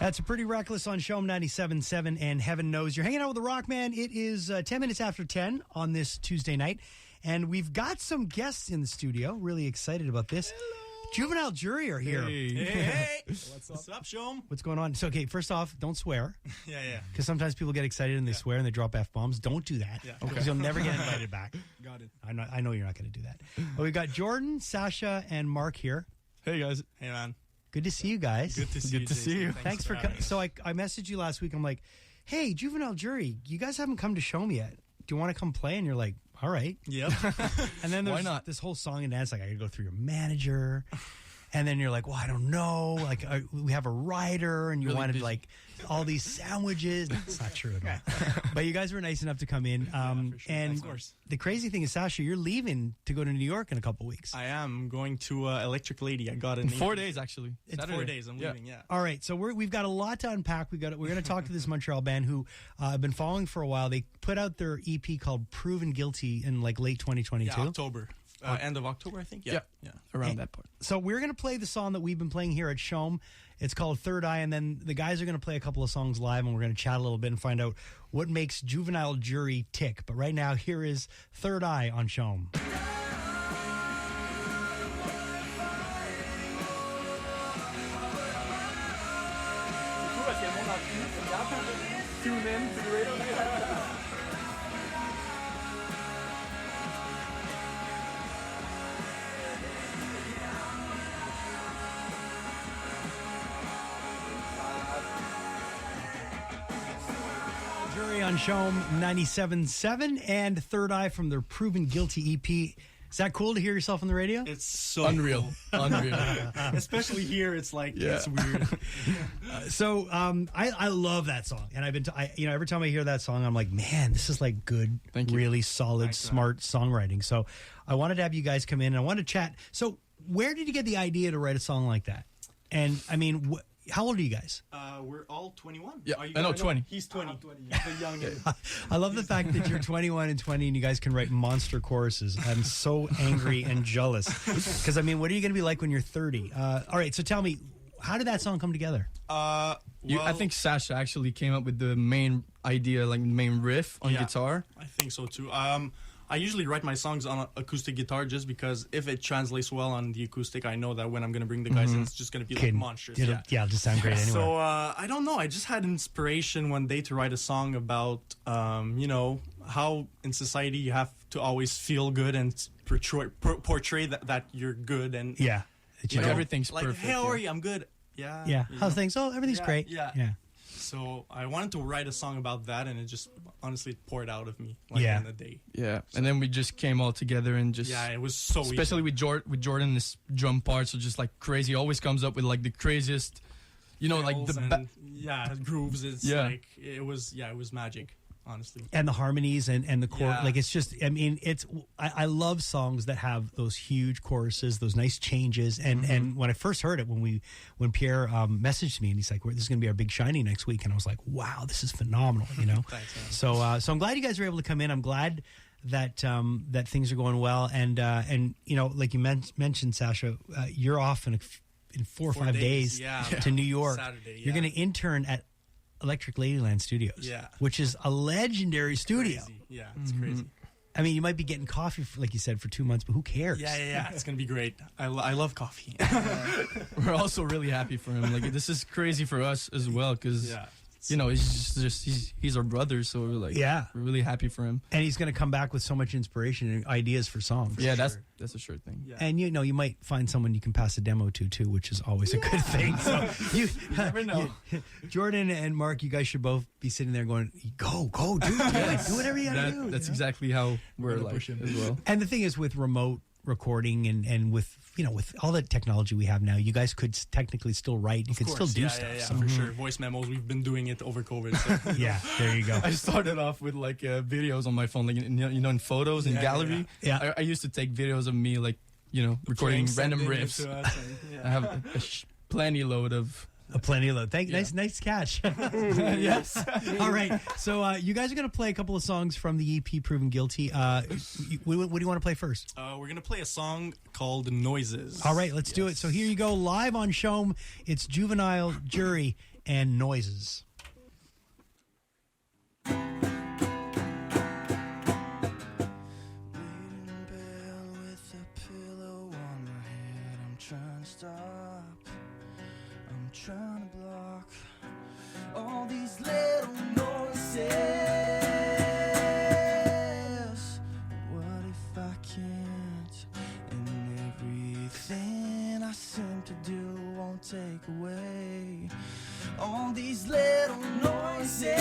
That's a Pretty Reckless on CHOM 97.7 and Heaven Knows. You're hanging out with the Rockman. It is 10 minutes after 10 on this Tuesday night, and we've got some guests in the studio. Really excited about this. Hello. Juvenile Jury are here. Hey. What's up, CHOM? What's going on? So, okay, first off, don't swear. Yeah. Because sometimes people get excited and they swear and they drop F-bombs. Don't do that. Yeah. Because you'll never get invited back. Got it. I know you're not going to do that. But we've got Jordan, Sasha, and Mark here. Hey, guys. Hey, man. Good to see you guys. Good to see you. Thanks for coming. So I messaged you last week. I'm like, hey, Juvenile Jury, you guys haven't come to CHOM yet. Do you want to come play? And you're like, all right. Yep. And then there's this whole song and dance. Like, I got to go through your manager. And then you're like, well, I don't know. Like, we have a rider, and you really wanted busy. like all these sandwiches. That's not true at all. But you guys were nice enough to come in. For sure. And of course. the crazy thing is, Sasha, you're leaving to go to New York in a couple weeks. I am going to Electric Lady. I got it in 4 days, actually. It's Saturday. 4 days. I'm leaving. Yeah. All right, so we've got a lot to unpack. We're going to talk to this Montreal band who I've been following for a while. They put out their EP called Proven Guilty in like late 2022. Yeah, October. End of October, I think. Yeah. Around that part. So we're going to play the song that we've been playing here at CHOM. It's called Third Eye, and then the guys are going to play a couple of songs live, and we're going to chat a little bit and find out what makes Juvenile Jury tick. But right now, here is Third Eye on CHOM. Tune in to the radio. Jury on CHOM 97.7 and Third Eye from their Proven Guilty EP. Is that cool to hear yourself on the radio? It's so Unreal. cool. Unreal. Especially here, it's like, it's weird. So I love that song, and I've been every time I hear that song, I'm like, man, this is like good, Thank you. really solid, Thanks, smart songwriting. So I wanted to have you guys come in, and I wanted to chat. So where did you get the idea to write a song like that? And I mean, how old are you guys? We're all 21. Yeah, Are you, I know, 20. He's 20. The young. I love the fact that you're 21 and 20 and you guys can write monster choruses. I'm so angry and jealous. Because, I mean, what are you going to be like when you're 30? All right, so tell me, how did that song come together? I think Sasha actually came up with the main idea, like the main riff on guitar. I think so, too. I usually write my songs on acoustic guitar just because if it translates well on the acoustic, I know that when I'm going to bring the guys in, it's just going to be like monstrous. It'll just sound great anyway. So I don't know. I just had inspiration one day to write a song about, how in society you have to always feel good and portray that you're good. And Everything's like, perfect. hey, how are you? I'm good. Yeah. Yeah. How's things? Oh, everything's great. Yeah. Yeah. So I wanted to write a song about that, and it just honestly poured out of me in the day. Yeah, and then we just came all together and just... Yeah, it was so especially easy. with Jordan, this drum parts are just like crazy. He always comes up with like the craziest, like the... grooves. It's like, it was magic. Honestly, and the harmonies and the chord, like it's just, I mean, I love songs that have those huge choruses, those nice changes, and when I first heard it, when Pierre messaged me and he's like, "This is going to be our big shiny next week," and I was like, "Wow, this is phenomenal," Thanks, man. So I'm glad you guys were able to come in. I'm glad that that things are going well, and like you mentioned, Sasha, you're off in 4 or 5 days to New York. Saturday, You're going to intern at Electric Ladyland Studios, which is a legendary studio. Crazy. Yeah, it's crazy. I mean, you might be getting coffee, like you said, for 2 months, but who cares? Yeah. It's gonna be great. I love coffee. We're also really happy for him. Like, this is crazy for us as well, because he's our brother, so we're like, we're really happy for him. And he's going to come back with so much inspiration and ideas for songs. Yeah, that's a sure thing. Yeah. And you might find someone you can pass a demo to too, which is always a good thing. So you never know. Jordan and Mark, you guys should both be sitting there going, "Go, do whatever you got to do." That's exactly how we're like as well. And the thing is, with remote recording and with with all the technology we have now, you guys could technically still write. You could still do stuff. Yeah, so. for sure. Voice memos. We've been doing it over COVID. So. Yeah, there you go. I started off with like videos on my phone, like in photos and gallery. Yeah. I used to take videos of me like recording random riffs. I have plenty load of. Plenty of load. Nice catch. Yes. All right. So you guys are going to play a couple of songs from the EP Proven Guilty. What do you want to play first? We're going to play a song called Noises. All right, let's do it. So here you go, live on CHOM. It's Juvenile Jury and Noises. Trying to block all these little noises. What if I can't? And everything I seem to do won't take away all these little noises.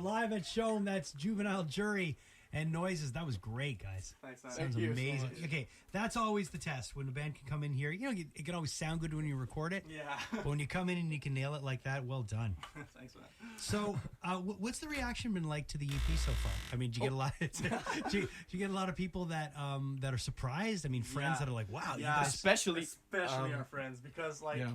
Live at CHOM, that's Juvenile, Jury, and Noises. That was great, guys. Thanks, man. Sounds amazing. So okay, that's always the test. When the band can come in here, you know, it can always sound good when you record it. Yeah. But when you come in and you can nail it like that, well done. Thanks, man. So, what's the reaction been like to the EP so far? I mean, do you get a lot? Do you get a lot of people that that are surprised? I mean, friends that are like, "Wow, you guys." Especially our friends, because like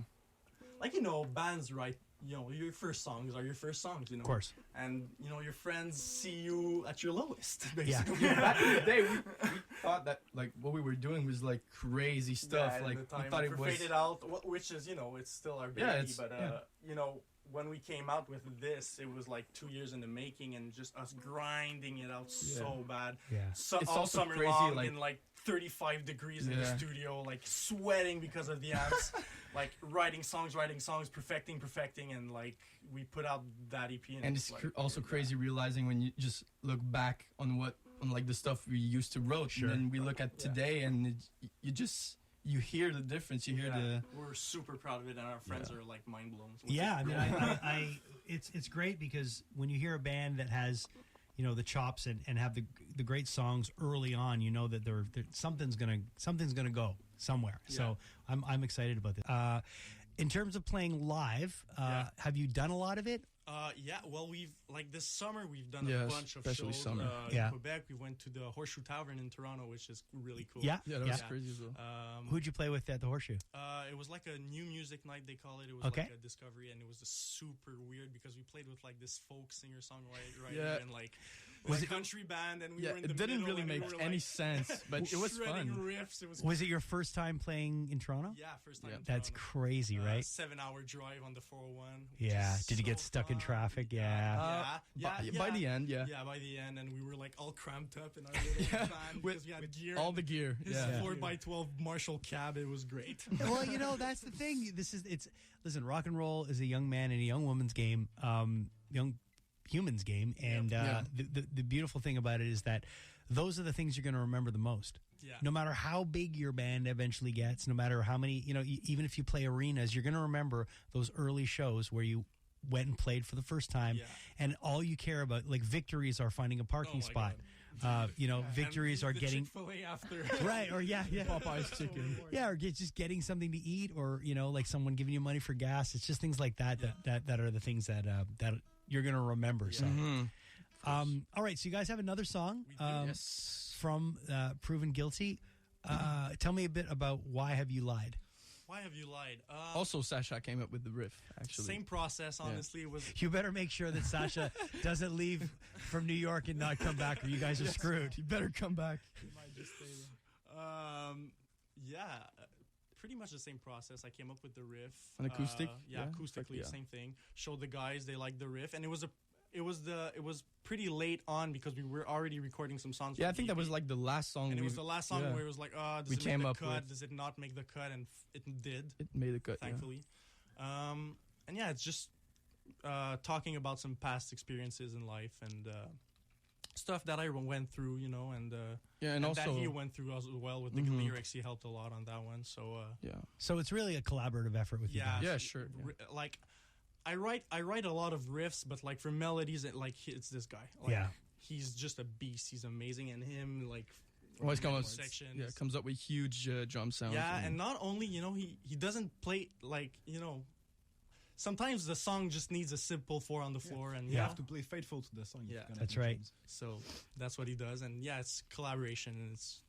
you know, bands write. You know, your first songs are your first songs, you know. Of course. And, you know, your friends see you at your lowest, basically. Yeah. Back in the day, we thought that, like, what we were doing was, like, crazy stuff. Yeah, like, we thought it was... Faded Out, which is, you know, it's still our baby. You know, when we came out with this, it was, like, 2 years in the making and just us grinding it out so bad. Yeah. So, it's all also summer crazy, long like, in, like, 35 degrees in the studio, like, sweating because of the amps. Like, writing songs, perfecting, and, like, we put out that EP. And it's like, also crazy realizing when you just look back on like the stuff we used to wrote, and then we look at today, and you hear the difference. You hear we're super proud of it, and our friends are like mind blown. Yeah, I mean, I it's great because when you hear a band that has, you know, the chops and have the great songs early on, you know that something's gonna go somewhere. Yeah. So I'm excited about this. In terms of playing live, have you done a lot of it? Yeah, well, we've, like, this summer, we've done a bunch of shows. Summer. In Quebec, we went to the Horseshoe Tavern in Toronto, which is really cool. Yeah, that was crazy as well. Who'd you play with at the Horseshoe? It was like a new music night, they call it. It was like a discovery, and it was super weird because we played with, like, this folk singer-songwriter and, like, was a country band, and we were in the it didn't middle, really make any sense, but it was fun. Riffs, it was it your first time playing in Toronto? Yeah, first time in That's Toronto. crazy, right? 7-hour drive on the 401. Yeah. Did you get stuck in in traffic. Yeah. By the end, Yeah, by the end, and we were like all cramped up in our little van because we had gear. All the gear. His 4x12 Marshall cab. It was great. Well, you know, that's the thing. Listen, rock and roll is a young man and a young woman's game, young human's game, and the beautiful thing about it is that those are the things you're going to remember the most. Yeah. No matter how big your band eventually gets, no matter how many, even if you play arenas, you're going to remember those early shows where you went and played for the first time, and all you care about, like, victories are finding a parking spot. Victories are getting Chick-fil-A after. Right, or Popeye's chicken. Yeah, or just getting something to eat, or like someone giving you money for gas. It's just things like that that are the things that you're going to remember. So, all right, so you guys have another song from Proven Guilty. Tell me a bit about Why Have You Lied? Why Have You Lied? Also, Sasha came up with the riff, actually. Same process, honestly. It was. You better make sure that Sasha doesn't leave from New York and not come back, or you guys are screwed. You better come back. You might just stay there. Pretty much the same process. I came up with the riff. An acoustic? Acoustically, same thing. Showed the guys, they liked the riff, and it was pretty late on because we were already recording some songs. Yeah, I think that was like the last song. And it was the last song where it was like, does it make the cut? Does it not make the cut? And it did. It made the cut, thankfully. And it's just talking about some past experiences in life and stuff that I went through, and also that he went through as well with the lyrics. He helped a lot on that one. So so it's really a collaborative effort with you guys. Yeah, sure. Yeah. Like, I write a lot of riffs, but like for melodies, it's this guy. Like, he's just a beast. He's amazing, and him always comes up with huge drum sounds. Yeah, and not only he doesn't play sometimes the song just needs a simple 4 on the floor, and you have to play faithful to the song. Yeah, that's right. So that's what he does, and it's collaboration, and it's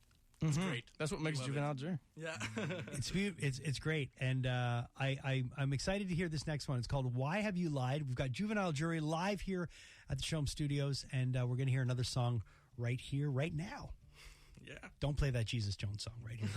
great. That's what makes Juvenile Journey. Yeah, it's great, and I'm excited to hear this next one. It's called "Why Have You Lied." We've got Juvenile Jury live here at the CHOM Studios, and we're going to hear another song right here, right now. Yeah, don't play that Jesus Jones song right here.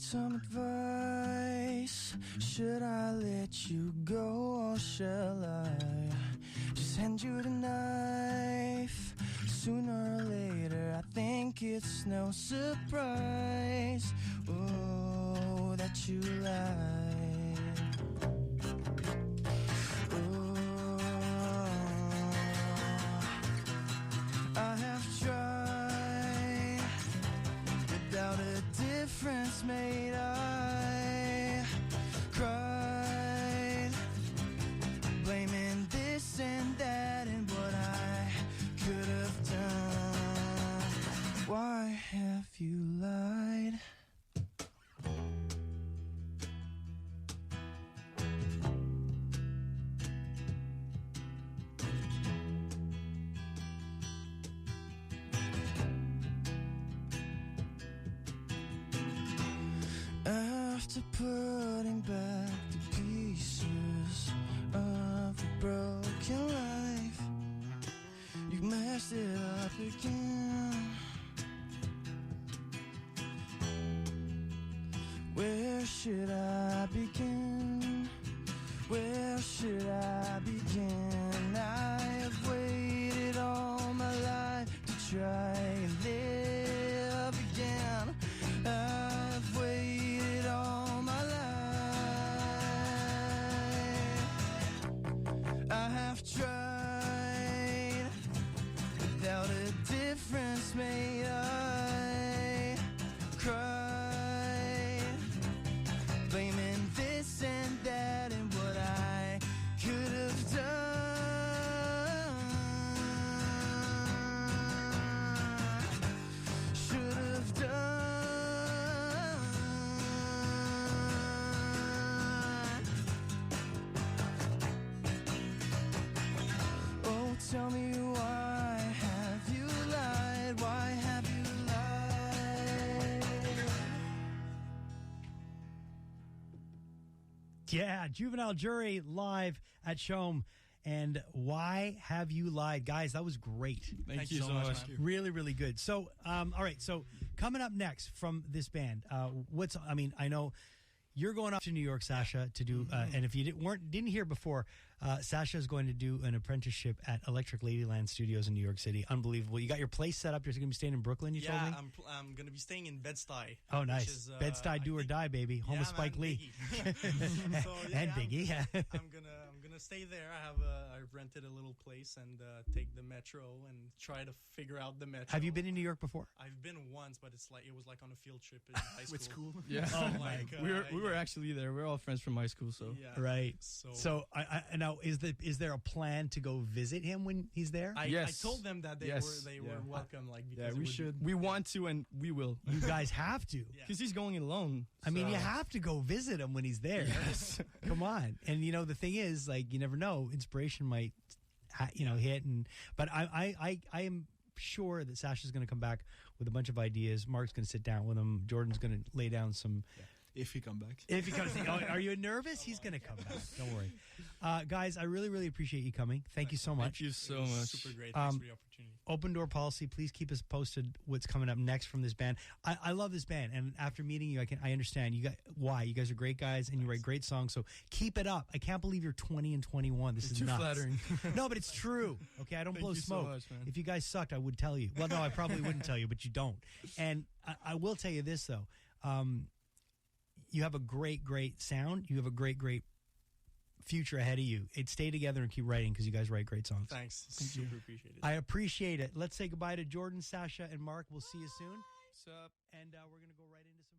Some advice. Should I let you go, or shall I just hand you the knife? Sooner or later, I think it's no surprise, oh, that you lied. Oh, I have tried without a difference made. I cried, blaming this and that and what I could have done. Why have you lied? After putting back the pieces of a broken life, you messed it up again. Where should I begin? Where should I begin? I have waited all my life to try and live again. I've waited all my life. I have tried without a difference made. I cried, blaming this and that and what I could have done, should have done. Yeah, Juvenile Jury live at CHOM. And Why Have You Lied? Guys, that was great. Thank you so much. Really, really good. So, all right. So, coming up next from this band, I know you're going up to New York, Sasha, to do, and if you didn't hear before, Sasha is going to do an apprenticeship at Electric Ladyland Studios in New York City. Unbelievable. You got your place set up. You're going to be staying in Brooklyn, you told me? Yeah, I'm going to be staying in Bed-Stuy. Oh, nice. Bed-Stuy, do or die, baby. Home of Spike Lee. And Biggie. I'm gonna stay there. I've rented a little place and take the metro and try to figure out the metro. Have you been in New York before? I've been once, but it was like on a field trip in high school. With school? Yeah. Oh my God. We were actually there. We're all friends from high school, so. Yeah. Right. So now is there a plan to go visit him when he's there? Yes. I told them that they were welcome. Because we should. We want to, and we will. You guys have to. Because he's going alone. I mean, you have to go visit him when he's there. Yes. Come on. And the thing is, like, you never know, inspiration might hit, but I am sure that Sasha's going to come back with a bunch of ideas. Mark's going to sit down with him. Jordan's going to lay down some. If he come back. If he comes, are you nervous? He's going to come back. Don't worry, guys. I really, really appreciate you coming. Thank you so much. Thank you so much. Super great. Thanks for the opportunity. Open door policy. Please keep us posted. What's coming up next from this band? I love this band, and after meeting you, I understand you why. You guys are great guys, and you write great songs. So keep it up. I can't believe you're 20 and 21. This is too nuts. flattering. No, but it's true. Okay, I don't blow smoke. So much, man. If you guys sucked, I would tell you. Well, no, I probably wouldn't tell you, but you don't. And I will tell you this though. You have a great, great sound. You have a great, great future ahead of you. Stay together and keep writing because you guys write great songs. Thanks. Super appreciate it. I appreciate it. Let's say goodbye to Jordan, Sasha, and Mark. We'll see you soon. What's up? And we're going to go right into some